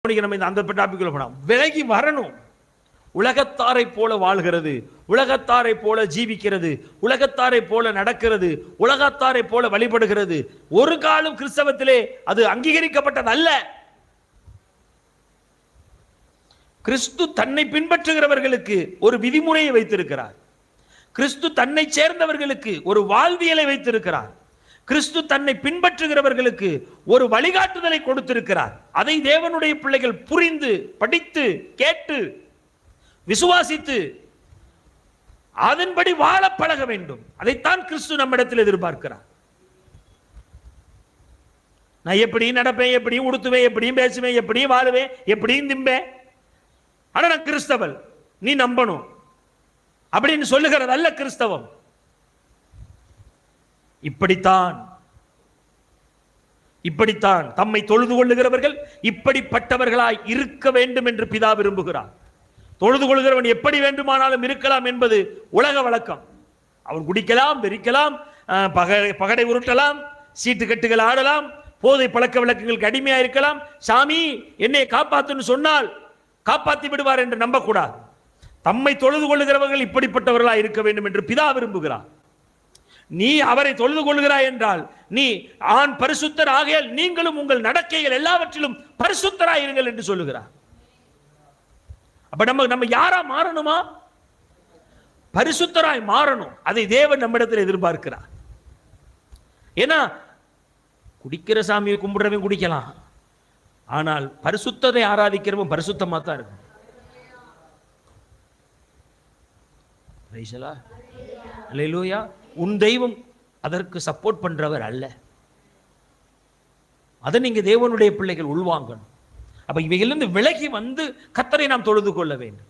நம்ம அந்த டாபிக்குள்ள போனோம். விலகி வரணும். உலகத்தாரை போல வாழ்கிறது, உலகத்தாரை போல ஜீவிக்கிறது, உலகத்தாரை போல நடக்கிறது, உலகத்தாரை போல வழிபடுகிறது ஒரு காலம் கிறிஸ்தவத்திலே அது அங்கீகரிக்கப்பட்டது அல்ல. கிறிஸ்து தன்னை பின்பற்றுகிறவர்களுக்கு ஒரு விதிமுறையை வைத்திருக்கிறார். கிறிஸ்து தன்னை சேர்ந்தவர்களுக்கு ஒரு வாழ்வியலை வைத்திருக்கிறார். கிறிஸ்து தன்னை பின்பற்றுகிறவர்களுக்கு ஒரு வழிகாட்டுதலை கொடுத்திருக்கிறார். அதை தேவனுடைய பிள்ளைகள் புரிந்து படித்து கேட்டு விசுவாசித்து அதன்படி வாழ பழக வேண்டும். அதைத்தான் கிறிஸ்து நம்மிடத்தில் எதிர்பார்க்கிறார். நான் எப்படி நடப்பேன், எப்படி உடுத்துவேன், எப்படியும் பேசுவேன், எப்படியும் வாழுவேன், எப்படியும் திம்பேன், ஆனா நான் கிறிஸ்தவன், நீ நம்பணும் அப்படின்னு சொல்லுகிறது அல்ல கிறிஸ்தவம். இப்படித்தான் தம்மை தொழுது கொள்ளுகிறவர்கள் இப்படிப்பட்டவர்களாய் இருக்க வேண்டும் என்று பிதா விரும்புகிறார். தொழுது கொள்கிறவன் எப்படி வேண்டுமானாலும் இருக்கலாம் என்பது உலக வழக்கம். அவன் குடிக்கலாம், வெறிக்கலாம், பகடை உருட்டலாம், சீட்டு கட்டுகள் ஆடலாம், போதை பழக்க வழக்கங்களுக்கு அடிமையா இருக்கலாம். சாமி என்னை காப்பாத்துன்னு சொன்னால் காப்பாற்றி விடுவார் என்று நம்பக்கூடாது. தம்மை தொழுது கொள்ளுகிறவர்கள் இப்படிப்பட்டவர்களாய் இருக்க வேண்டும் என்று பிதா விரும்புகிறார். நீ அவரை தொழுது கொள்கிறாய் என்றால் நீ ஆண் பரிசுத்தர் ஆகையால் நீங்களும் உங்கள் நடக்கைகள் எல்லாவற்றிலும் பரிசுத்தராய் இருங்கள் என்று சொல்லுகிறார். அப்ப நம்ம யாரா மாறணுமா? பரிசுத்தராய் மாறணும். அதை தேவன் நம்மிடத்தில் எதிர்பார்க்கிறார். ஏன்னா குடிக்கிற சாமியை கும்பிடுறவன் குடிக்கலாம், ஆனால் பரிசுத்தத்தை ஆராதிக்கிறவன் பரிசுத்தமா தான் இருக்கும். அல்லேலூயா. உன் தெய்வம் அதற்கு சப்போர்ட் பண்றவர் அல்ல. அதை நீங்க தேவனுடைய பிள்ளைகள் உள்வாங்கணும். அப்ப இவைகளிலிருந்து விலகி வந்து கர்த்தரை நாம் தொழுது கொள்ள வேண்டும்.